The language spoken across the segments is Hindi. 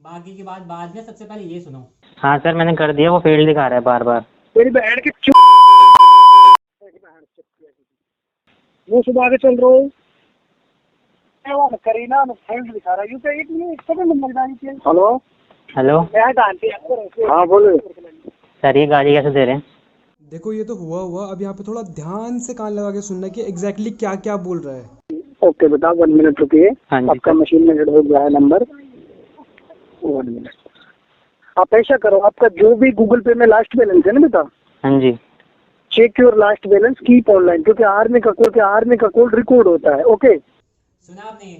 बाकी की बात बाद में, सबसे पहले ये सुनो। हाँ सर, मैंने कर दिया, वो फेल्ड दिखा रहा है बार बार। तेरी बहन की वो सुबह आगे चल रहा हूँ करीना फ्रेंड दिखा रहा है यूं एक मिनट सेकंड नंबर डाली थी। हेलो हेलो हाँ बोलो। सर, ये गाड़ी कैसे दे रहे हैं? देखो ये तो हुआ अब यहाँ पे थोड़ा ध्यान से कान लगा के सुनना कि एग्जैक्टली क्या क्या बोल रहा है। ओके बेटा 1 मिनट रुकिए। हाँ जी आपका सर। मशीन में हो गया है नंबर 1 मिनट। आप ऐसा करो, आपका जो भी गूगल पे में लास्ट बैलेंस है ना बेटा, हाँ जी। Check your last balance keep online, क्योंकि आर्मी का कोड रिकॉर्ड होता है। ओके सुना आपने?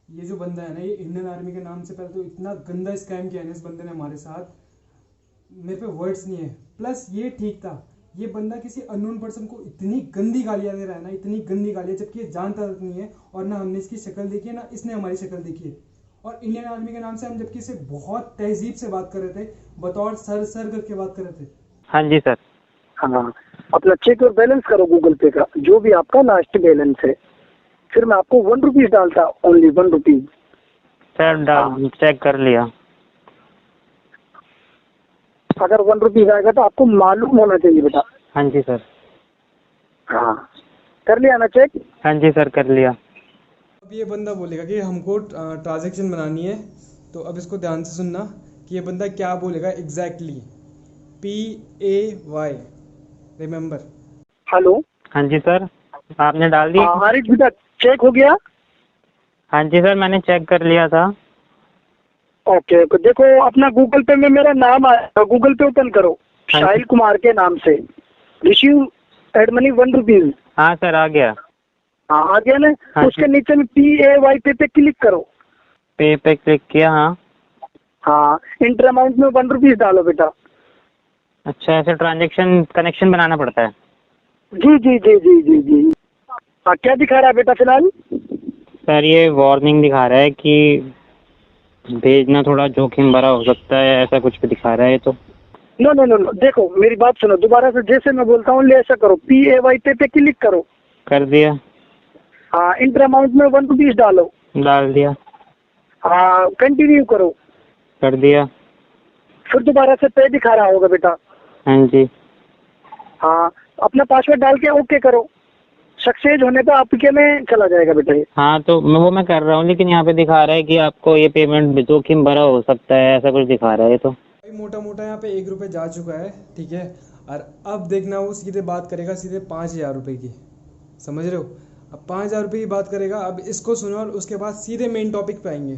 ये जो बंदा है ना, ये इंडियन आर्मी के नाम से पहले तो इतना गंदा स्कैम किया है ना इस बंदे ने हमारे साथ, मेरे पे वर्ड्स नहीं है। प्लस ये ठीक था, ये बंदा किसी अननोन पर्सन को इतनी गंदी गालियां दे रहा है ना, इतनी गंदी गालियां, जबकि ये जानता तक नहीं है। और ना हमने इसकी शक्ल देखी है, ना इसने हमारी शक्ल देखी है। और इंडियन आर्मी के नाम से हम जबकि इसे बहुत तहजीब से बात कर रहे थे, बतौर सर सर करके बात कर रहे थे। हाँ जी सर। हाँ, अपना चेक योर बैलेंस करो गूगल पे का, जो भी आपका लास्ट बैलेंस है। फिर मैं आपको 1 रुपीज डालता, ओनली 1 रुपीज। सर चेक कर लिया। अगर 1 रुपीज आएगा तो आपको मालूम होना चाहिए बेटा। हाँ जी सर। हाँ, कर लिया ना चेक? हाँ जी सर, कर लिया। अब ये बंदा बोलेगा कि हमको ट्रांजैक्शन बनानी है, तो अब इसको ध्यान से सुनना कि ये बंदा क्या बोलेगा एग्जैक्टली। PAY, remember. हेलो हाँ जी सर, आपने डाल दिया? हाँ आरिफ बेटा, चेक हो गया? हाँ जी सर, मैंने चेक कर लिया था। ओके, तो देखो अपना गूगल पे में मेरा नाम आया, गूगल पे ओपन करो हाँ जी। साहिल कुमार के नाम से, रिसीव एड मनी 1 रुपीज। हाँ सर, आ गया। हाँ आ गया ना? हाँ तो उसके जी। नीचे में PAY पे क्लिक करो। पे क्लिक किया। हाँ। हाँ, इंटर अमाउंट में 1 रुपीज डालो बेटा। अच्छा, ऐसे ट्रांजेक्शन कनेक्शन बनाना पड़ता है? जी जी जी जी जी जी। हाँ, क्या दिखा रहा है बेटा फिलहाल? सर, ये वार्निंग दिखा रहा है कि भेजना थोड़ा जोखिम भरा हो सकता है, ऐसा कुछ भी दिखा रहा है तो। नो नो नो नो, देखो मेरी बात सुनो दोबारा से, जैसे मैं बोलता हूँ ले ऐसा करो, PAY पे क्लिक करो। कर दिया। हाँ, इंटर अमाउंट में 1 रुपीज डालो। डाल दिया। हाँ, कंटिन्यू करो। कर दिया। फिर दोबारा से पे दिखा रहा होगा बेटा। हाँ जी। हाँ, अपना पासवर्ड डाल के ओके करो, सक्सेस होने पे आपके में चला जाएगा बेटा ये। हाँ, तो मैं कर रहा हूँ, लेकिन यहाँ पे दिखा रहा है कि आपको ये पेमेंट जोखिम भरा हो सकता है, ऐसा कुछ दिखा रहा है तो। भाई मोटा मोटा यहाँ पे 1 रुपये जा चुका है, ठीक है। और अब देखना वो सीधे बात करेगा सीधे 5,000 रुपये की, समझ रहे हो? अब 5,000 रुपये की बात करेगा। अब इसको सुनो और उसके बाद सीधे मेन टॉपिक पे आएंगे।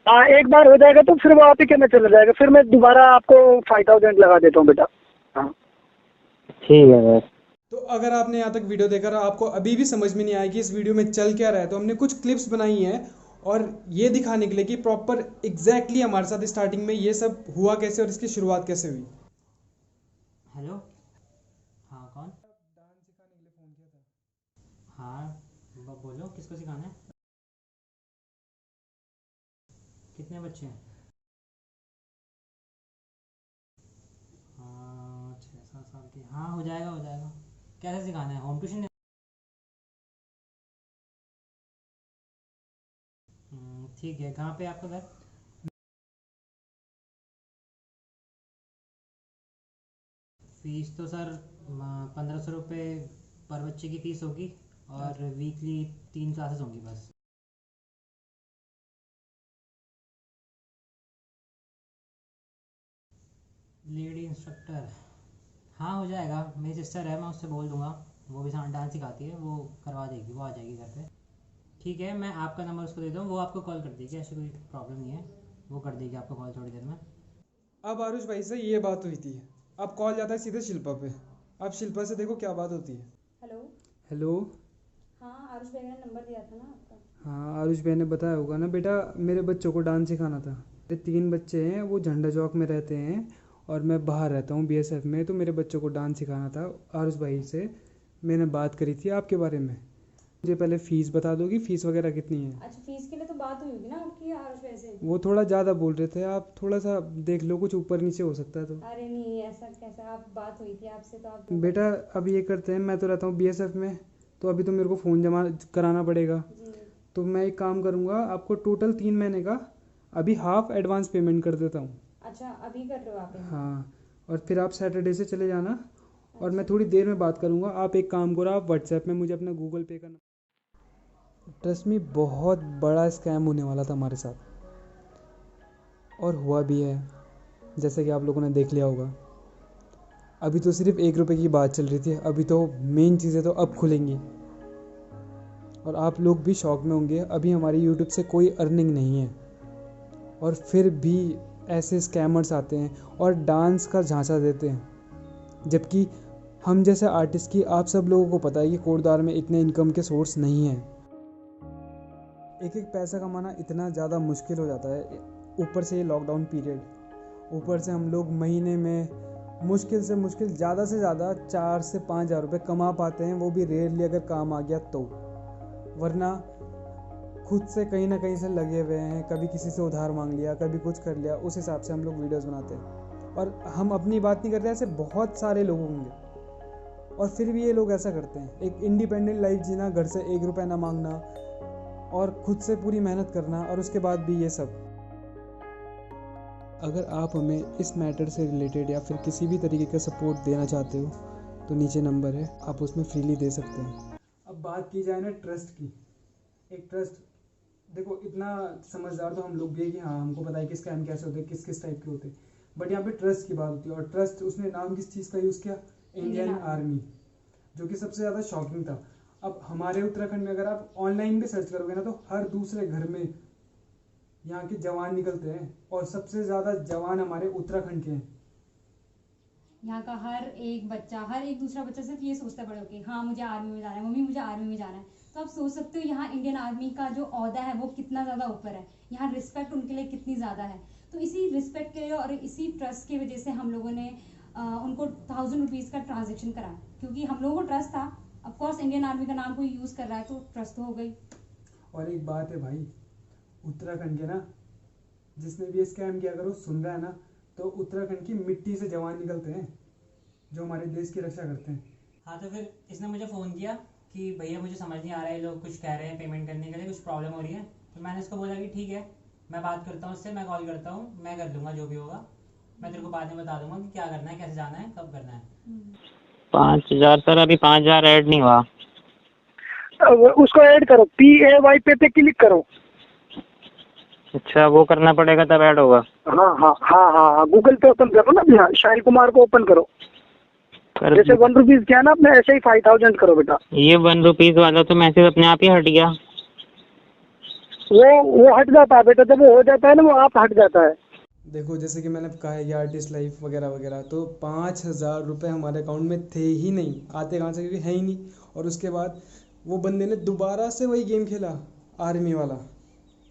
हाँ, एक बार हो जाएगा तो फिर वो आपके में चला जाएगा, फिर मैं दोबारा आपको 5,000 लगा देता हूँ बेटा। हाँ ठीक है सर। तो अगर आपने यहाँ तक वीडियो देखा और आपको अभी भी समझ में नहीं आया कि इस वीडियो में चल क्या रहा है, तो हमने कुछ क्लिप्स बनाई हैं और ये दिखाने के लिए कि प्रॉपर एग्जैक्टली हमारे साथ स्टार्टिंग में ये सब हुआ कैसे और इसकी शुरुआत कैसे हुई। हेलो, हाँ कौन? डांस सिखाने के लिए फ़ोन किया था। हाँ बोलो, किसको सिखाना है? कितने बच्चे हैं? हाँ 6-7 साल के। हाँ हो जाएगा हो जाएगा। कैसे सिखाना है? Home tuition? ठीक है। कहाँ पे है आपका घर? फीस तो सर 1,500 रुपये पर बच्चे की फ़ीस होगी, और वीकली 3 क्लासेस होंगी बस। Lady instructor? हाँ हो जाएगा, मेरी सिस्टर है, मैं उससे बोल दूंगा, वो भी डांस सिखाती है, वो करवा देगी, वो आ जाएगी घर पे। ठीक है, मैं आपका नंबर उसको दे दूँ, वो आपको कॉल कर देगी, ऐसी कोई प्रॉब्लम नहीं है, वो कर देगी आपको कॉल थोड़ी देर में। अब आरुष भाई से ये बात हुई थी, अब कॉल जाता है सीधे शिल्पा पे। अब शिल्पा से देखो क्या बात होती है। हेलो। हेलो। हाँ, आरुष भाई ने नंबर दिया था ना आपका। हाँ, आरुष भाई ने बताया होगा ना बेटा, मेरे बच्चों को डांस सिखाना था। मेरे 3 बच्चे हैं, वो झंडा चौक में रहते हैं और मैं बाहर रहता हूँ BSF में, तो मेरे बच्चों को डांस सिखाना था। आरुष भाई से मैंने बात करी थी आपके बारे में। मुझे पहले फ़ीस बता दोगी, फ़ीस वगैरह कितनी है? अच्छा, फीस के लिए तो बात हुई होगी ना आपकी आरुष भाई से। वो थोड़ा ज़्यादा बोल रहे थे, आप थोड़ा सा देख लो, कुछ ऊपर नीचे हो सकता है तो। अरे नहीं, ऐसा कैसा, आप बात हुई थी आपसे तो आप बेटा अब ये करते हैं, मैं तो रहता हूँ BSF में, तो अभी तो मेरे को फ़ोन जमा कराना पड़ेगा। जी। तो मैं एक काम करूँगा, आपको टोटल 3 महीने का अभी हाफ एडवांस पेमेंट कर देता हूँ। अच्छा अभी कर रहे हो आप payment? हाँ, और फिर आप सैटरडे से चले जाना और मैं थोड़ी देर में बात करूँगा। आप एक काम करो, आप व्हाट्सएप में मुझे अपना गूगल पे का ट्रस्ट मी, बहुत बड़ा स्कैम होने वाला था हमारे साथ और हुआ भी है, जैसे कि आप लोगों ने देख लिया होगा। अभी तो सिर्फ 1 रुपये की बात चल रही थी, अभी तो मेन चीज़ें तो अब खुलेंगी और आप लोग भी शौक में होंगे। अभी हमारी यूट्यूब से कोई अर्निंग नहीं है और फिर भी ऐसे स्कैमर्स आते हैं और डांस का झांसा देते हैं, जबकि हम जैसे आर्टिस्ट की आप सब लोगों को पता है कि कोटद्वार में इतने इनकम के सोर्स नहीं हैं। एक एक पैसा कमाना इतना ज़्यादा मुश्किल हो जाता है, ऊपर से ये लॉकडाउन पीरियड, ऊपर से हम लोग महीने में मुश्किल से ज़्यादा से ज़्यादा 4 से 5 हज़ार रुपये कमा पाते हैं, वो भी रेयरली अगर काम आ गया तो, वरना खुद से कहीं ना कहीं से लगे हुए हैं। कभी किसी से उधार मांग लिया, कभी कुछ कर लिया, उस हिसाब से हम लोग वीडियोस बनाते हैं। और हम अपनी बात नहीं कर रहे, ऐसे बहुत सारे लोग होंगे और फिर भी ये लोग ऐसा करते हैं। एक इंडिपेंडेंट लाइफ जीना, घर से 1 रुपया ना मांगना और खुद से पूरी मेहनत करना, और उसके बाद भी ये सब। अगर आप हमें इस मैटर से रिलेटेड या फिर किसी भी तरीके का सपोर्ट देना चाहते हो तो नीचे नंबर है, आप उसमें फ्रीली दे सकते हैं। अब बात की जाए ना ट्रस्ट की, एक ट्रस्ट, देखो इतना समझदार तो हम लोग भी है कि हाँ हमको पता है कि स्कैम कैसे होते हैं, किस किस टाइप के होते हैं, बट यहाँ पे ट्रस्ट की बात होती है। और ट्रस्ट, उसने नाम किस चीज़ का यूज़ किया? इंडियन आर्मी, जो कि सबसे ज़्यादा शॉकिंग था। अब हमारे उत्तराखंड में अगर आप ऑनलाइन भी सर्च करोगे ना तो हर दूसरे घर में यहाँ के जवान निकलते हैं और सबसे ज़्यादा जवान हमारे उत्तराखंड के हैं। यहाँ का हर एक बच्चा, हर एक दूसरा बच्चा सिर्फ ये सोचता है बड़े होके, हाँ मुझे आर्मी में जाना है, मम्मी मुझे आर्मी में जाना है। तो आप सोच सकते हो यहाँ इंडियन आर्मी का जो ओहदा है वो कितना ज़्यादा ऊपर है, यहाँ रिस्पेक्ट उनके लिए कितनी ज़्यादा है। तो इसी रिस्पेक्ट के लिए और इसी ट्रस्ट की वजह से हम लोगों ने उनको 1000 रुपीज़ का ट्रांजेक्शन करा, क्योंकि हम लोगों को ट्रस्ट था। ऑफकोर्स इंडियन आर्मी का नाम कोई यूज़ कर रहा है तो ट्रस्ट तो हो गई। और एक बात है भाई, उत्तराखंड के ना, जिसने भी स्कैम किया अगर वो सुन रहा है ना, तो उत्तराखंड की मिट्टी से जवान निकलते हैं जो हमारे देश की रक्षा करते हैं। हाँ, तो फिर इसने मुझे फ़ोन किया कि भैया मुझे समझ नहीं आ रहा है, लोग कुछ कह रहे हैं पेमेंट करने के लिए, कुछ प्रॉब्लम हो रही है। तो मैंने उसको बोला कि ठीक है, मैं बात करता हूँ उससे, मैं कॉल करता हूँ, मैं कर दूंगा जो भी होगा। मैं तेरे को बाद में बता दूंगा कि क्या करना है, कैसे जाना है, कब करना है। 5,000 सर, अभी 5,000 ऐड नहीं हुआ। उसको ऐड करो, PAY पे क्लिक करो। अच्छा, वो करना पड़ेगा तब ऐड होगा? हाँ, गूगल पे ओपन करो ना भैया, शाहिल कुमार को ओपन करो। जैसे 1 रुपीज क्या ना, अपने ऐसे ही 5000 करो बेटा। ये 1 रुपीज वाला तो मैसेज अपने आप ही हट गया। वो हट जाता है बेटा, जब वो हो जाता है ना, वो आप हट जाता है। देखो जैसे कि मैंने कहा है ये आर्टिस्ट लाइफ वगैरह वगैरह, तो 5,000 रुपये हमारे अकाउंट में थे ही नहीं, आते कहाँ से, क्योंकि है ही नहीं। और उसके बाद वो बंदे ने दोबारा से वही गेम खेला, आर्मी वाला।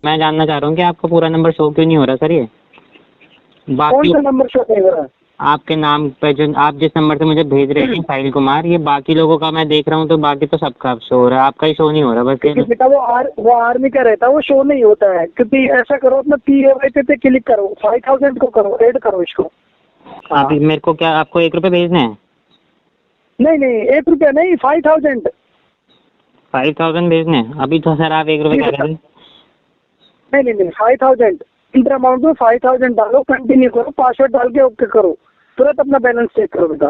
मैं जानना चाह रहा हूँ कि आपका पूरा नंबर शो क्यों नहीं हो रहा सर? ये कौन बाकी सा नंबर शो नहीं हो रहा है? आपके नाम पे जो आप जिस नंबर से मुझे भेज रहे हैं साहिल कुमार, ये बाकी लोगों का मैं देख रहा हूँ तो बाकी तो सबका शो हो रहा है, आपका ही शो नहीं हो रहा। बस क्योंकि बेटा वो आर्मी का रहता है, वो शो नहीं होता है। क्योंकि ऐसा करो, अपना PAY पे क्लिक करो, 5000 को करो, ऐड करो इसको। अभी मेरे को क्या आपको 1 रुपये भेजने हैं? नहीं 1 रुपया नहीं, 5000। 5,000 भेजने हैं? अभी तो सर आप 1 रुपये कह रहे थे। नहीं 5000 इंटर अमाउंट में 5000 डालो, कंटिन्यू करो, पासवर्ड डाल के ओके करो, तुरंत अपना बैलेंस चेक करो बेटा।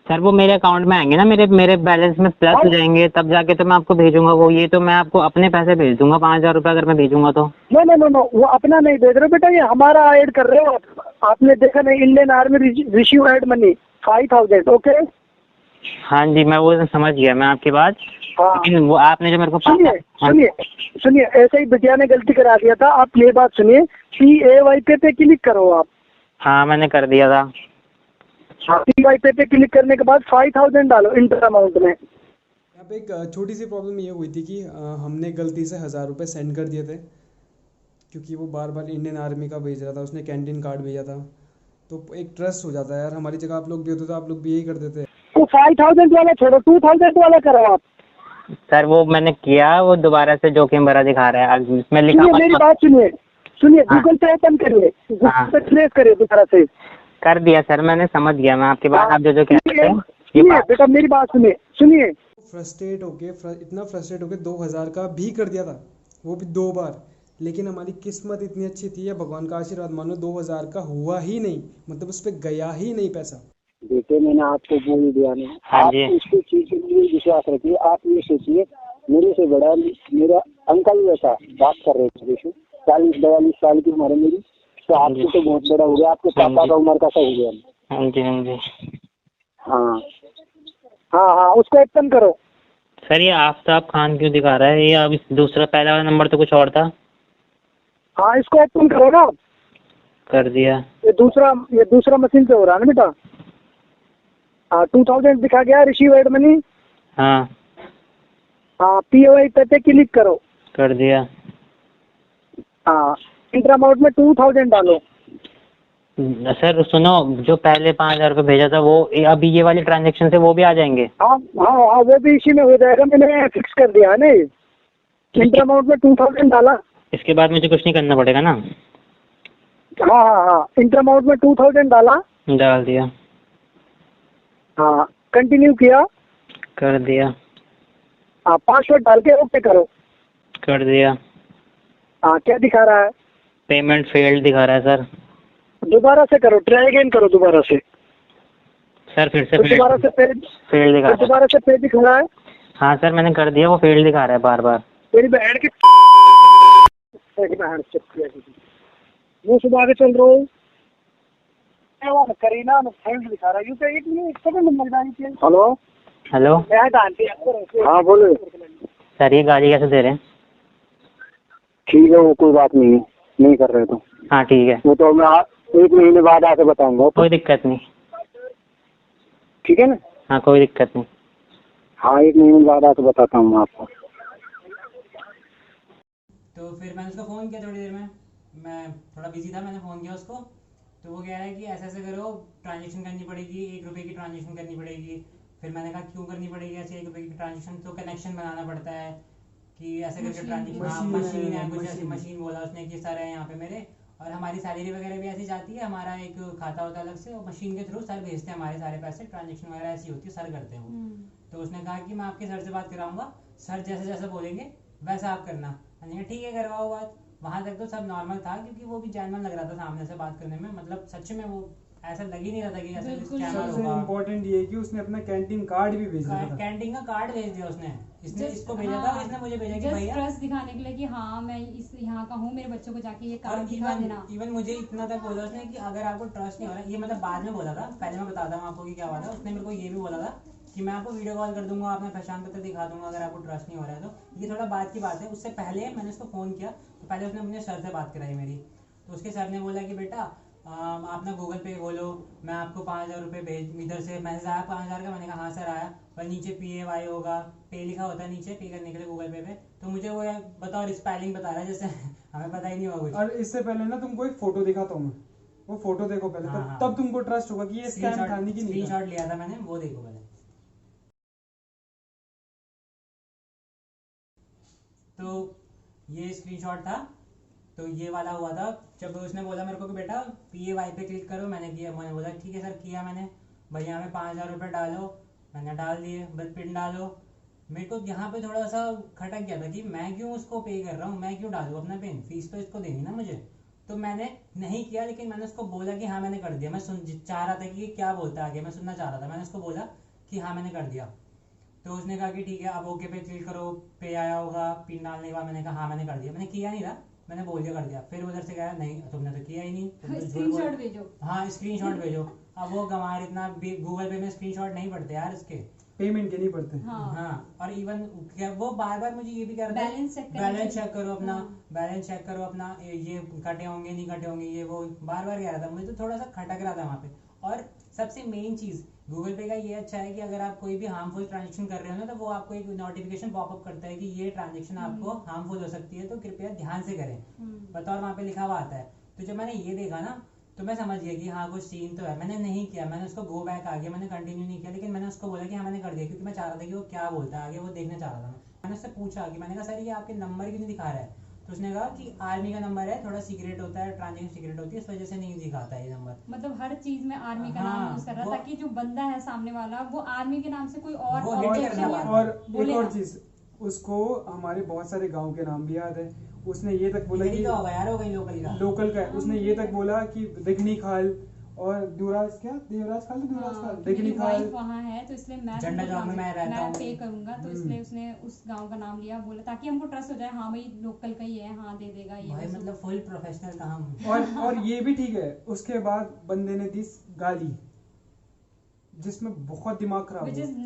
सर वो मेरे अकाउंट में आएंगे ना, मेरे बैलेंस में प्लस हो जाएंगे, तब जाके तो मैं आपको भेजूंगा वो। ये तो मैं आपको अपने पैसे भेज दूंगा, 5,000 रुपये अगर मैं भेजूंगा तो। नो, वो अपना नहीं भेज रहे बेटा, ये हमारा ऐड कर रहे हो आप। आपने देखा नहीं, Indian army receive add money 5000, okay. हाँ जी, मैं वो समझ गया मैं आपकी बात। हाँ, लेकिन वो आपने जो मेरे को सुनिए, ऐसे ही बिटिया ने गलती करा दिया था। आप ये बात सुनिए, PAY पे क्लिक करो आप। हाँ, मैंने कर दिया था। PAY पे क्लिक करने के बाद 5000 डालो इंटर अमाउंट में। यहाँ पे एक छोटी सी प्रॉब्लम ये हुई थी कि हमने गलती से 1000 रुपये सेंड कर दिए थे, क्योंकि वो बार बार इंडियन आर्मी का भेज रहा था, उसने कैंटीन कार्ड भेजा था। तो एक ट्रस्ट हो जाता है यार, हमारी जगह आप लोग भी होते तो आप लोग भी यही कर देते। तो 5000 वाला छोड़ो, 2000 वाला करो आप। सर वो मैंने किया, वो दोबारा से जोखिम भरा दिखा रहा है। मैं लिखा मेरी बात सुनिए, गूगल पे ओपन करिए, गूगल पे ट्रेस करिए दोबारा से। कर दिया सर, मैंने समझ गया मैं आपकी बात। आप जो कह रहे थे बेटा, मेरी बात सुनिए। इतना फ्रस्ट्रेट होके 2000 का भी कर दिया था, वो भी 2 बार। लेकिन हमारी किस्मत इतनी अच्छी थी या भगवान का आशीर्वाद मानो 2000 का हुआ ही नहीं, मतलब उस पर गया ही नहीं पैसा। बेटे मैंने आपको बोल दिया नहीं, हाँ आप जी। इसकी चीज के लिए विश्वास रखिए। आप ये सोचिए मेरे से बड़ा मेरा अंकल जैसा बात कर रहे थे, 40-42 साल की उम्र है मेरी, तो आपसे तो बहुत बड़ा हो गया, आपके पापा का उम्र का सा हो गया। हाँ जी हाँ जी। हाँ हाँ हाँ, उसको ओपन करो। सर ये आफ्ताब खान क्यों दिखा रहा है? ये अब दूसरा पहला वाला नंबर तो कुछ और था। हाँ इसको ओपन करो ना। कर दिया। ये दूसरा मशीन पे हो रहा है ना बेटा। हाँ 2000 दिखा गया, रिसीव एड मनी। हाँ हाँ POI पे क्लिक करो। कर दिया। हाँ इंटर अमाउंट में 2000 डालो। सर सुनो, जो पहले 5000 रुपये भेजा था वो अभी ये वाली ट्रांजेक्शन से वो भी आ जाएंगे? हाँ हाँ हाँ, वो भी इसी में हो जाएगा, मैंने फिक्स कर दिया है ना। इंटर अमाउंट में 2000 डाला। इसके बाद मुझे कुछ नहीं करना पड़ेगा ना? हाँ हाँ हाँ, इंटर अमाउंट में 2000 डाला। डाल दिया। हाँ कंटिन्यू किया। कर दिया। हाँ पासवर्ड डाल के ओके करो। कर दिया। हाँ क्या दिखा रहा है? पेमेंट फेल्ड दिखा रहा है सर। दोबारा से करो, ट्राई अगेन करो दोबारा से। सर फिर से तो दोबारा से पेज फेल्ड दिखा रहा है। दोबारा से पेज दिखा रहा है। हाँ सर मैंने कर दिया, वो फेल्ड दिखा रहा है बार बार। तेरी बहन की वो सुबह आगे चल रहा हूँ करीना फेल्ड दिखा रहा है। यूपीआई एक मिनट सेकंड नंबर डालिए। हेलो हेलो हाँ बोलो। सर ये गाड़ी कैसे दे रहे हैं? ठीक है, वो कोई बात नहीं है, नहीं कर रहे तो। हाँ ठीक है, वो तो मैं 1 महीने बाद आके बताऊंगा। कोई दिक्कत नहीं। ठीक है ना? हाँ कोई दिक्कत नहीं। हाँ 1 महीने बाद आके बताता हूँ आपको। तो फिर मैंने उसको फ़ोन किया थोड़ी देर में, मैं थोड़ा बिजी था, मैंने फ़ोन किया उसको। तो वो कह रहा है कि ऐसे ऐसे करो, ट्रांजेक्शन करनी पड़ेगी, 1 रुपये की ट्रांजेक्शन करनी पड़ेगी। फिर मैंने कहा क्यों करनी पड़ेगी ऐसे 1 रुपये की ट्रांजेक्शन? तो कनेक्शन बनाना पड़ता है कि ऐसे करके ट्रांजेक्शन। हाँ मशीन है, कुछ ऐसी मशीन बोला उसने कि सर है यहाँ पे मेरे, और हमारी सैलरी वगैरह भी ऐसी जाती है, हमारा एक खाता होता है अलग से, और मशीन के थ्रू सर भेजते हैं हमारे सारे पैसे, ट्रांजेक्शन वगैरह ऐसी होती है, सर करते हैं वो। तो उसने कहा कि मैं आपके सर से बात कराऊंगा, सर जैसे जैसे बोलेंगे वैसा आप करना। मैंने कहा ठीक है करवाओ बात। वहां तक तो सब नॉर्मल था, क्योंकि वो भी जेन्युइन लग रहा था सामने से बात करने में, मतलब सच में वो ऐसा लग ही नहीं रहा था कि ऐसा बिल्कुल स्कैमर सबसे होगा। इम्पोर्टेंट ये है कि उसने अपना कैंटीन कार्ड भी भेज दिया था। कैंटीन का कार्ड भेज दिया उसने, इसने Just- इसको भेजा हाँ, था, इसने मुझे भेजा कि जस्ट भैया। ट्रस्ट दिखाने के लिए कि हाँ मैं इस यहाँ का हूँ, मेरे बच्चों को जाके ये और कार्ड दिखा देना। इवन मुझे इतना तक बोला उसने कि अगर आपको ट्रस्ट नहीं हो रहा, ये मतलब बाद में बोला था, पहले मैं बताता हूँ आपको कि क्या हुआ था। उसने मेरे को ये भी बोला था कि मैं आपको वीडियो कॉल कर दूंगा, अपना पहचान पत्र दिखा दूंगा अगर आपको ट्रस्ट नहीं हो रहा है तो। ये थोड़ा बात की बात है। उससे पहले मैंने उसको फ़ोन किया तो पहले उसने अपने सर से बात कराई मेरी। तो उसके सर ने बोला कि बेटा आप ना गूगल पे बोलो, मैं आपको 5000 रुपये भेज, इधर से मैसेज आया 5000 का। मैंने कहा हाँ सर आया, पर नीचे PAY होगा, पे लिखा होता है नीचे, पे करने के लिए गूगल पे। तो मुझे वो बताओ स्पेलिंग बता रहा है जैसे हमें पता ही नहीं होगा कुछ। और इससे पहले ना तुमको एक फोटो दिखाता हूँ मैं, वो फोटो देखो पहले, हाँ, हाँ। तब तुमको ट्रस्ट होगा कि ये स्कैम था नहीं कि नहीं था। स्क्रीनशॉट लिया था मैंने, वो देखो पहले। तो ये स्क्रीनशॉट था, तो ये वाला हुआ था जब उसने बोला मेरे को कि बेटा PAY पे क्लिक करो। मैंने किया, मैंने बोला ठीक है सर किया मैंने। भैया हमें 5000 रुपये डालो, मैंने डाल दिए, बस पिन डालो। मेरे को यहाँ पे थोड़ा सा खटक गया था कि मैं क्यों उसको पे कर रहा हूँ, मैं क्यों डालूँ अपना पिन, फीस तो इसको देनी ना मुझे। तो मैंने नहीं किया, लेकिन मैंने उसको बोला कि हाँ मैंने कर दिया। मैं चाह रहा था कि क्या बोलता है आगे, मैं सुनना चाह रहा था। मैंने उसको बोला कि हाँ मैंने कर दिया। तो उसने कहा कि ठीक है अब ओके पे क्लिक करो, पे आया होगा पिन डालने के बाद। मैंने कहा हाँ मैंने कर दिया। मैंने किया नहीं था, मैंने बोल दिया कर दिया। फिर उधर से कहा नहीं तुमने तो किया ही नहीं, तुम तो झूठ बोल। स्क्रीनशॉट भेजो। हाँ स्क्रीनशॉट भेजो। अब वो गंवार इतना गूगल पे में स्क्रीनशॉट नहीं पड़ते यार इसके। पेमेंट के नहीं पड़ते। हाँ और इवन वो बार बार मुझे ये भी कह रहा था बैलेंस चेक करो अपना, बैलेंस चेक करो अपना, ये कटे होंगे नहीं कटे होंगे, ये वो बार बार कह रहा था। मुझे तो थोड़ा सा खटक रहा था वहाँ पे। और सबसे मेन चीज़ गूगल पे का ये अच्छा है कि अगर आप कोई भी हार्मफुल ट्रांजेक्शन कर रहे हो ना, तो वो आपको एक नोटिफिकेशन पॉपअप करता है कि ये ट्रांजेक्शन आपको हार्मफुल हो सकती है, तो कृपया ध्यान से करें, बतौर वहाँ पे लिखा हुआ आता है। तो जब मैंने ये देखा ना तो मैं समझ गया कि हाँ कुछ सीन तो है। मैंने नहीं किया, मैंने उसको गो बैक आ गया, मैंने कंटिन्यू नहीं किया, लेकिन मैंने उसको बोला कि हाँ मैंने कर दिया, क्योंकि मैं चाह रहा था कि वो क्या बोलता है आगे, वो देखना चाह रहा था। मैंने उससे पूछा कि मैंने कहा सर ये आपके नंबर क्यों नहीं दिखा रहा है? तो उसने कहा कि आर्मी का नंबर है, थोड़ा सीक्रेट होता है, ट्रांजेक्शन सीक्रेट होती है, इस वजह से नहीं दिखाता है ये नंबर। मतलब हर चीज में आर्मी का नाम हाँ, यूज कर रहा वो- ताकि जो बंदा है सामने वाला वो आर्मी के नाम से कोई और वो hit objection करना या बार और एक बोलेगा। और चीज, उसको हमारे बहुत सारे गांव के नाम भी याद है, उसने ये तक बोला इधर ही कि का होगा यार, हो गई लोकल का। लोकल का है। उसने ये तक बोला कि देखनी खाल और देवराज खाल देखनी खाल। वहाँ है तो इसलिए मैं झंडा चौक में मैं रहता हूँ। पे करूंगा, तो इसलिए उसने उस गांव का नाम लिया, बोला ताकि हमको ट्रस्ट हो जाए, हाँ भाई लोकल का ही है, हाँ दे देगा ये भाई वो सब। मतलब फुल प्रोफेशनल काम। और ये भी ठीक है। उसके बाद बंदे ने दी गाली जिसमें बहुत दिमाग खराब विच हुआ। Is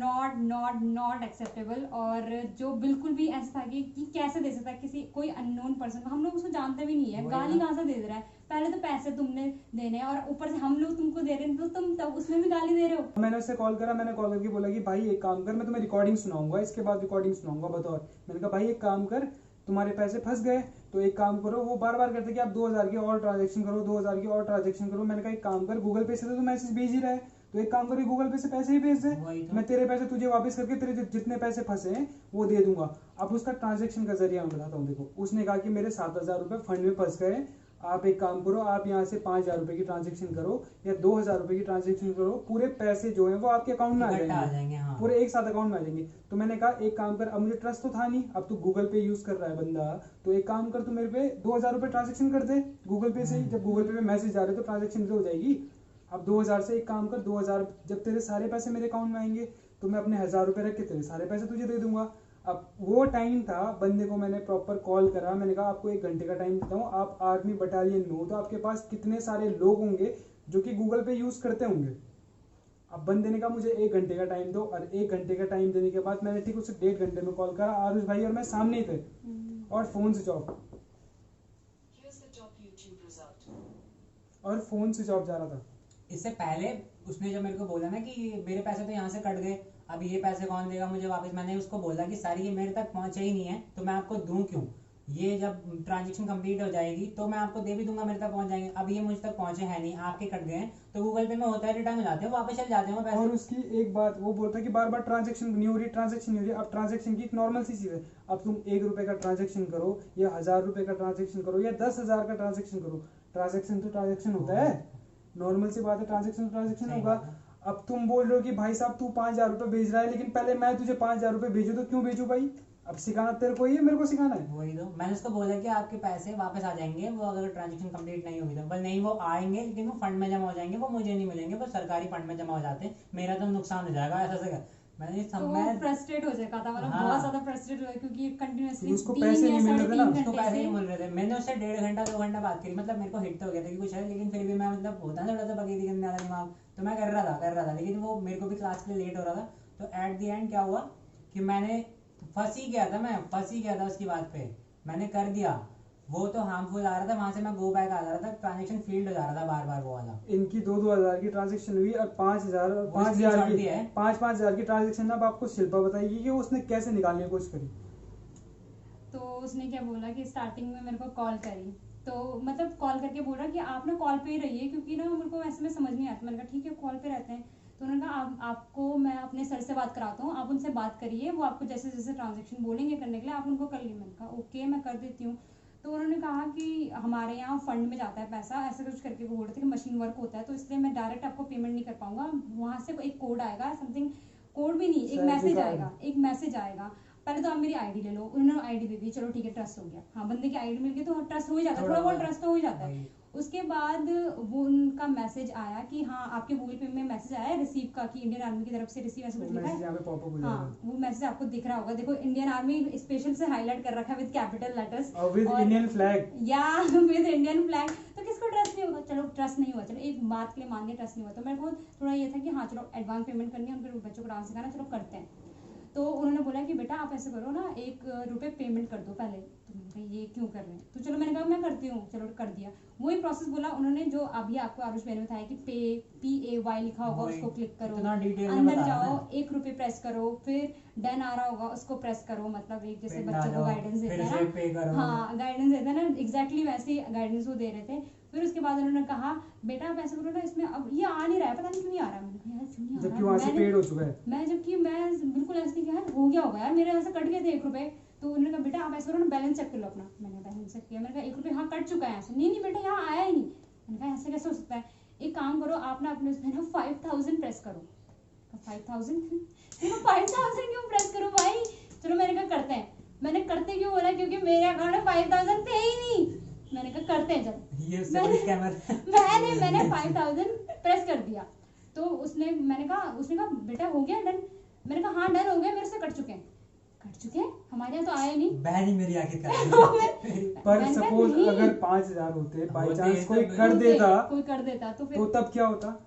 not acceptable. और जो बिल्कुल भी ऐसा था कि कैसे दे सकता है किसी कोई अननोन पर्सन को, हम लोग उसको जानते भी नहीं है, वही गाली ना। कहाँ से दे रहा है? पहले तो पैसे तुमने देने हैं और ऊपर से हम लोग तुमको दे रहे हैं, तो तुम तब उसमें भी गाली दे रहे हो। मैंने उससे कॉल करा, मैंने कॉल करके बोला कि भाई एक काम कर, मैं तुम्हें रिकॉर्डिंग सुनाऊंगा, इसके बाद रिकॉर्डिंग सुनाऊंगा बतौर। मैंने कहा भाई एक काम कर, तुम्हारे पैसे फंस गए तो एक काम करो। वो बार बार कहते कि आप 2000 की और ट्रांजेक्शन करो, 2000 की और ट्रांजेक्शन करो। मैंने कहा एक काम कर, गूगल पे से तो मैसेज भेज ही रहा है, तो एक काम करो गूगल पे से पैसे ही भेज दे, वही तो। मैं तेरे पैसे तुझे वापस करके तेरे जितने पैसे फंसे हैं वो दे दूंगा। अब उसका ट्रांजेक्शन का जरिया मैं बताता हूँ। देखो उसने कहा कि मेरे 7000 रुपए फंड में फंस गए, आप एक काम करो, आप यहाँ से 5000 रुपए की ट्रांजेक्शन करो या 2000 रुपए की ट्रांजेक्शन करो, पूरे पैसे जो है वो आपके अकाउंट में आ इकट्ठा आ जाएंगे, जाएंगे, हाँ। पूरे एक साथ अकाउंट में आ जाएंगे। तो मैंने कहा एक काम कर, अब मुझे ट्रस्ट तो था नहीं, अब तू गूगल पे यूज कर रहा है बंदा, तो एक काम कर, तू मेरे पे 2000 रुपए ट्रांजेक्शन कर दे गूगल पे से ही। जब गूगल पे पे मैसेज आ रहे तो ट्रांजेक्शन तो हो जाएगी। अब 2000 से एक काम कर, 2000 जब तेरे सारे पैसे मेरे अकाउंट में आएंगे तो मैं अपने 1000 रुपए रख के तेरे सारे पैसे तुझे दे दूंगा। अब वो टाइम था, बंदे को मैंने प्रॉपर कॉल करा, मैंने कहा आपको 1 घंटे का टाइम देता हूँ, आप आर्मी बटालियन में हो तो आपके पास कितने सारे लोग होंगे जो कि गूगल पे यूज करते होंगे। अब बंदे ने कहा मुझे 1 घंटे का टाइम दो, और 1 घंटे का टाइम देने के बाद मैंने ठीक उसे 1.5 घंटे में कॉल करा, आरुष भाई और मैं सामने ही थे और फोन स्विच ऑफ, और फोन स्विच ऑफ जा रहा था। इससे पहले उसने जब मेरे को बोला ना कि मेरे पैसे तो यहाँ से कट गए, अब ये पैसे कौन देगा मुझे वापस, मैंने उसको बोला कि सारी ये मेरे तक पहुंचे ही नहीं है तो मैं आपको दूं क्यों, ये जब ट्रांजेक्शन कंप्लीट हो जाएगी तो मैं आपको दे भी दूंगा, मेरे तक पहुंच जाएंगे। अब ये मुझ तक पहुंचे हैं नहीं, आपके कट गए हैं तो गूगल पे में होता है रिटर्न हो जाते हैं, वापस चल जाते हैं वो और पैसे। उसकी एक बात वो बोलता है कि बार बार ट्रांजेक्शन नहीं हो रही, ट्रांजेक्शन नहीं हो रही। अब ट्रांजेक्शन की एक नॉर्मल सी चीज है, अब तुम 1 रुपए का ट्रांजेक्शन करो या 1000 रुपए का ट्रांजेक्शन करो या 10,000 का ट्रांजेक्शन करो, ट्रांजेक्शन तो ट्रांजेक्शन होता है, नॉर्मल सी बात है, ट्रांजेक्शन तो ट्रांजेक्शन सही होगा। बात है। अब तुम बोल रहे हो कि भाई साहब तू 5000 रुपए भेज रहा है, लेकिन पहले मैं तुझे 5000 रुपए भेजू तो क्यों भेजू भाई? अब सिखाना तेरे को ही है, मेरे को सिखाना है। वही तो मैंने उसको बोला कि आपके पैसे वापस आ जाएंगे, वो अगर ट्रांजेक्शन कंप्लीट नहीं होगी तो। पर नहीं, वो आएंगे लेकिन वो फंड में जमा हो जाएंगे, वो मुझे नहीं मिलेंगे, वो सरकारी फंड में जमा हो जाते हैं, मेरा तो नुकसान हो जाएगा। ऐसा से मैंने तो वो फ्रस्ट्रेट हो जाएगा था, मतलब हाँ। बहुत ज्यादा फ्रस्ट्रेट हुआ क्योंकि कंटिन्यूअसली उसको पैसे नहीं मिल रहे थे ना, उसको पैसे नहीं मिल रहे थे। मैंने उससे 1.5 घंटा 2 घंटा बात करी, मतलब मेरे को हिट तो हो गया था कि कुछ है, लेकिन फिर भी मैं मतलब होता है थोड़ा सा बगैर करने वाला दिमाग, तो मैं कर रहा था, लेकिन वो मेरे को भी क्लास के लिए लेट हो रहा था। तो एट द एंड क्या हुआ कि मैंने फंस ही गया था उसकी बात पे, मैंने कर दिया। वो तो हार्मफुल आ रहा था, वहां से मैं गो बैक आ जा रहा था, ट्रांजेक्शन फेल्ड हो जा रहा था बार बार वो वाला। इनकी 2,000 की ट्रांजेक्शन हुई और 5,000 और वो 5,000 screenshot की भी है। 5,000 की ट्रांजेक्शन अब आपको शिल्पा बताएगी कि उसने कैसे निकालने की कोशिश करी। तो उसने क्या बोला कि स्टार्टिंग में मेरे को कॉल करी, तो मतलब कॉल करके बोल रहा कि आप ना कॉल पे ही रहिए क्योंकि ना मेरे को ऐसे में समझ नहीं आता। मैंने कहा ठीक है कॉल पे रहते हैं। तो उन्होंने कहा आपको मैं अपने सर से बात कराता हूँ, आप उनसे बात करिए, वो आपको जैसे जैसे ट्रांजेक्शन बोलेंगे करने के लिए आप उनको कर लीजिए। मैंने कहा ओके मैं कर देती हूँ। तो उन्होंने कहा कि हमारे यहाँ फंड में जाता है पैसा, ऐसा कुछ करके वो बोल रहे थे कि मशीन वर्क होता है तो इसलिए मैं डायरेक्ट आपको पेमेंट नहीं कर पाऊंगा, वहाँ से एक कोड आएगा, समथिंग कोड भी नहीं, एक मैसेज आएगा, पहले तो आप मेरी आईडी ले लो। उन्होंने आईडी दे दी, चलो ठीक है ट्रस्ट हो गया, हाँ बंदे की आईडी मिल गई तो ट्रस्ट हो ही जाता है, थोड़ा बहुत ट्रस्ट तो हो ही जाता है। उसके बाद वो उनका मैसेज आया कि हाँ आपके गूगल पे में मैसेज आया रिसीव का, कि इंडियन आर्मी की तरफ से रिसीव ऐसा कुछ लिखा मैसेज है। यहाँ पे पॉपअप हो हाँ जाएगा वो मैसेज आपको दिख रहा होगा, देखो इंडियन आर्मी स्पेशल से हाईलाइट कर रखा है विद कैपिटल लेटर्स और विद इंडियन फ्लैग या विद इंडियन फ्लैग। तो किसको ट्रस्ट नहीं होगा? चलो ट्रस्ट नहीं हुआ, चलो एक बात के लिए मान लिया ट्रस्ट नहीं हुआ, तो मेरे को थोड़ा ये था कि हाँ चलो एडवांस पेमेंट करनी है, उनके बच्चों को डांस सिखाना, चलो करते हैं। तो उन्होंने बोला कि बेटा आप ऐसे करो ना, 1 रुपये पेमेंट कर दो पहले। तो मैंने कहा ये क्यों कर रहे हैं? तो चलो मैंने कहा मैं करती हूँ, चलो कर दिया। वही प्रोसेस बोला उन्होंने जो अभी आपको आरुष मैंने बताया कि PAY लिखा होगा उसको क्लिक करो, इतना डिटेल में अंदर बता रहा जाओ है। 1 रुपये प्रेस करो, फिर डन आ रहा होगा उसको प्रेस करो, मतलब एक जैसे फिर बच्चों को डालो, गाइडेंस देते फिर हैं से ना, पे करो। हाँ गाइडेंस देते हैं ना, एग्जैक्टली वैसे ही गाइडेंस वो दे रहे थे। फिर उसके बाद उन्होंने कहा बेटा आप ऐसे करो ना, इसमें अब ये आ नहीं रहा है, पता नहीं क्यों नहीं आ रहा। मैंने कहा यार क्यों नहीं आ रहा? जबकि वहां से पेड हो चुका है। मैं जबकि मैं बिल्कुल ऐसे नहीं कहा हो गया होगा यार, मेरे यहाँ से कट गए थे 1 रुपये। तो उन्होंने कहा बेटा आप ऐसे करो ना, बैलेंस चेक कर लो अपना। मैंने बैलेंस चेक किया, मैंने कहा 1 रुपये हाँ कट चुका है यहाँ से। नहीं बेटा यहाँ आया ही नहीं। मैंने कहा ऐसे कैसे हो सकता है? एक काम करो आप ना अपने उसमें ना 5000 प्रेस करो। 5000 क्यों प्रेस करो भाई? चलो मैंने कहा करते हैं। मैंने करते क्यों बोला, क्योंकि मेरे अकाउंट में 5000 थे ही नहीं। मैंने कहा करते हैं चल। ये उससे स्कैमर मैंने 5000 प्रेस कर दिया। तो उसने कहा बेटा हो गया डन। मैंने कहा हाँ डन हो गया, मेरे से कट चुके हैं, हमारे यहाँ तो आए नहीं। बहन ही मेरी आखिर कर पर मैंने कहा सपोज नहीं। अगर 5000 होते बाई होते चांस तो कोई फिर- कर कोई देता तो फिर तो तब क्या होता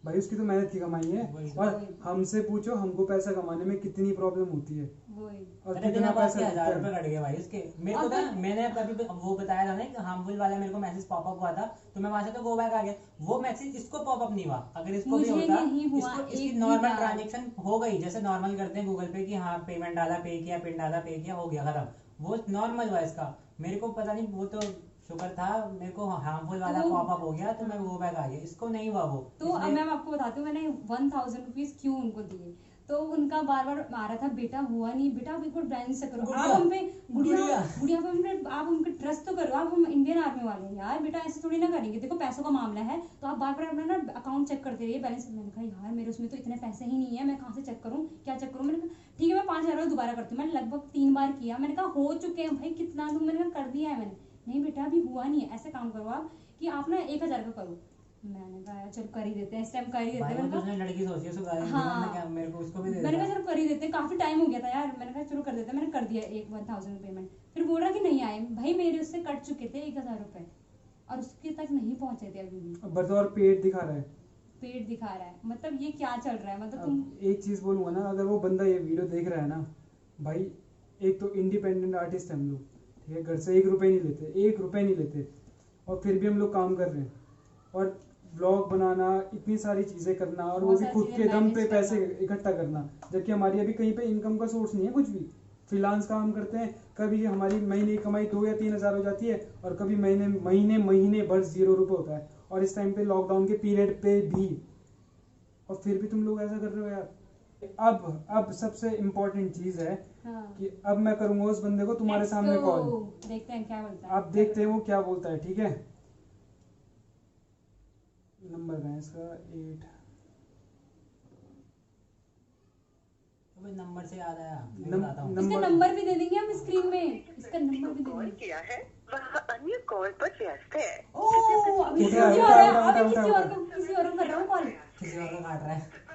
भाई, उसकी तो मेहनत की कमाई है। वही। और हमसे पूछो हमको पैसा कमाने में कितनी प्रॉब्लम होती है वही। और अरे कितना बिना बात पैसा के लगता 1000 है। रुपए कट गए भाई उसके। मेरे को था, मैंने कभी वो बताया था ना कि हार्मफुल वाला मेरे को मैसेज पॉपअप हुआ था, तो मैं वहां से तो गो बैक आ गया। वो मैसेज इसको पॉपअप नहीं हुआ, अगर इसको भी मुझे होता, नहीं हुआ, इसकी एक भी नॉर्मल बार। ट्रांजेक्शन हो गई, जैसे नॉर्मल करते हैं गूगल पे कि हाँ पेमेंट डाला, पे किया, पिन डाला, पे किया, हो गया खत्म। वो नॉर्मल हुआ इसका। मेरे को पता नहीं, वो तो शुक्र था मेरे को हार्मफुल वाला तो- पॉपअप हो गया, तो मैं गो बैक आ गया। इसको नहीं हुआ वो। तो अब मैं आपको बताती हूँ मैंने 1000 रुपीज क्यों उनको दिए। तो उनका बार बार आ रहा था बेटा हुआ नहीं, बेटा आप एक बार बैलेंस चेक करो, गुड़िया, आप हम पे गुड़िया। गुड़िया पे आप हम पे ट्रस्ट तो करो, आप हम इंडियन आर्मी वाले हैं यार, बेटा ऐसे थोड़ी ना करेंगे, देखो पैसों का मामला है, तो आप बार बार अपना ना अकाउंट चेक करते रहिए बैलेंस। मैंने कहा यार मेरे उसमें तो इतने पैसे ही नहीं है, मैं कहाँ से चेक करूँ, क्या चेक करूँ। मैंने कहा ठीक है मैं 5000 दोबारा करती हूँ। मैंने लगभग 3 बार किया, मैंने कहा हो चुके हैं भाई, कितना दूँ, मैंने कहा कर दिया है मैंने। नहीं बेटा अभी हुआ नहीं है, ऐसे काम करो आप कि आप ना 1000 का करो। मैंने कहा यार चल कर ही देते हैं, इस टाइम कर ही देते भाई हैं। वो मैंने तो कहा उसने लड़की सोची है, उसको गाली दी, हाँ। मैंने क्या मेरे को उसको भी दे मैंने देता। कहा चलो कर ही देते हैं, काफी टाइम हो गया था यार। मैंने कहा चलो कर देते हैं, मैंने कर दिया 1000 पेमेंट। फिर बोल रहा कि नहीं आए, भाई मेरे उससे कट चुके थे 1000 रुपए और उसके तक नहीं पहुंचे थे अभी भी। बतौर पेट दिखा रहा है। पेट दिखा रहा है, मतलब ये क्या चल रहा है, मतलब तुम अब एक चीज बोलूंगा ना, अगर वो बंदा ये वीडियो देख रहा है ना भाई, एक तो इंडिपेंडेंट आर्टिस्ट है हम लोग, ठीक है, घर से 1 रुपए नहीं लेते, 1 रुपए नहीं लेते, और फिर भी हम लोग काम कर रहे हैं। और ब्लॉग बनाना, इतनी सारी चीजें करना, और वो बहुत भी सारी खुद के चीजें दम पे manage पैसे करना। इकट्ठा करना, जबकि हमारी अभी कहीं पे इनकम का सोर्स नहीं है कुछ भी। फ्रीलांस काम करते हैं, कभी हमारी महीने की कमाई 2 या 3 हजार हो जाती है, और कभी महीने भर 0 रुपए होता है, और इस टाइम पे लॉकडाउन के पीरियड पे भी, और फिर भी तुम लोग ऐसा कर रहे हो यार। अब सबसे इम्पोर्टेंट चीज है हाँ। कि अब मैं करूंगा उस बंदे को तुम्हारे Let's सामने go। कॉल, देखते हैं क्या बोलता है। आप देखते हैं वो क्या बोलता है, ठीक है। नंबर है इसका 8। अबे नंबर से याद आया, मैं नम- बताता हूँ। नम- इसका नंबर भी दे देंगे हम स्क्रीन में, इसका नंबर भी दे कॉल देंगे। किया है वह अन्य कॉल पर व्यस्त है। ओ अभी उठा, किसी उठा, और है, उठा, अभी उठा, किसी उठा। और को कर रहा हूँ कॉल। किसी और को काट रहा है।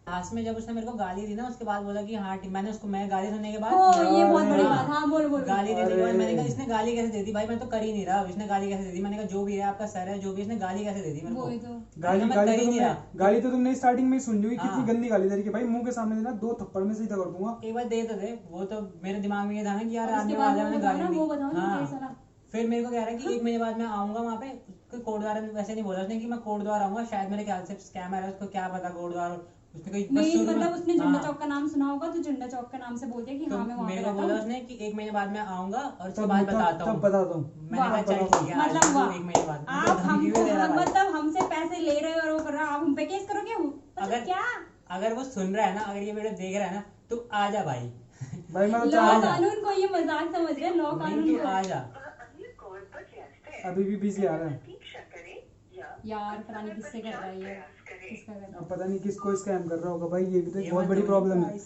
लास्ट में जब उसने मेरे को गाली दी ना, उसके बाद बोला कि हाँ मैंने उसको, मैं गाली सुनने के बाद ओ ये बहुत बड़ी हाँ। बात। हाँ बोलो बोलो। गाली देने के बाद अरे। मैंने कहा इसने गाली कैसे दे दी भाई, मैं तो कर ही नहीं रहा, इसने गाली कैसे दे दी। मैंने कहा जो भी है आपका सर है, जो भी, इसने गाली कैसे दे दी मेरे को। वही तो। गाली मैं गाली कर तो ही नहीं तुमने रहा। गाली तो तुमने स्टार्टिंग में ही सुन ली हुई, हाँ। कितनी गंदी गाली दे रही कि भाई मुंह के सामने देना, 2 थप्पड़ में सीधा कर दूंगा। एक बार दे तो दे, वो तो मेरे दिमाग में ये था ना कि यार और उसके आदमी बाद वाले वो मैंने बताओ गाली ना, दी। वो बताओ ना हाँ। केस वाला। फिर मेरे को कह रहा है कि 1 महीने बाद मैं आऊंगा वहाँ पे, कोड द्वारा वैसे नहीं बोला उसने कि मैं कोड द्वारा आऊंगा, शायद मेरे ख्याल से स्कैमर है, उसको क्या पता कोड द्वारा। उसने कोई बस नहीं शुरू में- मतलब उसने झंडा हाँ। चौक का नाम सुना होगा, तो झंडा चौक का नाम से बोल दिया कि तो हाँ मैं वहाँ पे मेरे को रहता बोला हूँ। उसने कि 1 महीने बाद मैं आऊंगा और उसके तब बाद तब बताता तब हूँ। बताता हूँ। मैंने कहा चल ठीक है, आज मतलब तू वाह। 1 महीने बाद आप मुझे धमकी भी दे रहा है भाई। मतलब हमसे पैसे ले रहे हो और वो कर रहे हो, आप हम पे केस करोगे। मतलब अगर- क्या अगर वो सुन रहा है ना, अगर ये वीडियो देख रहा है ना, तो आ जा भाई। भाई मैं तो लॉ चाह कानून को ये मजाक समझ रहे हैं, लॉ नहीं कानून तू को। आ जा। वह अन्य कॉल पर व्यस्त है। अभी भी बिजी आ रहा है। प्रतीक्षा करें या यार पता नहीं किससे कर रहा है ये, प्रयास करें। किसका कर रहा है। अब पता नहीं किसको स्कैम कर रहा होगा भाई, ये भी तो एक ये बहुत मत बड़ी बोलिए प्रॉब्लम है। भाई साहब।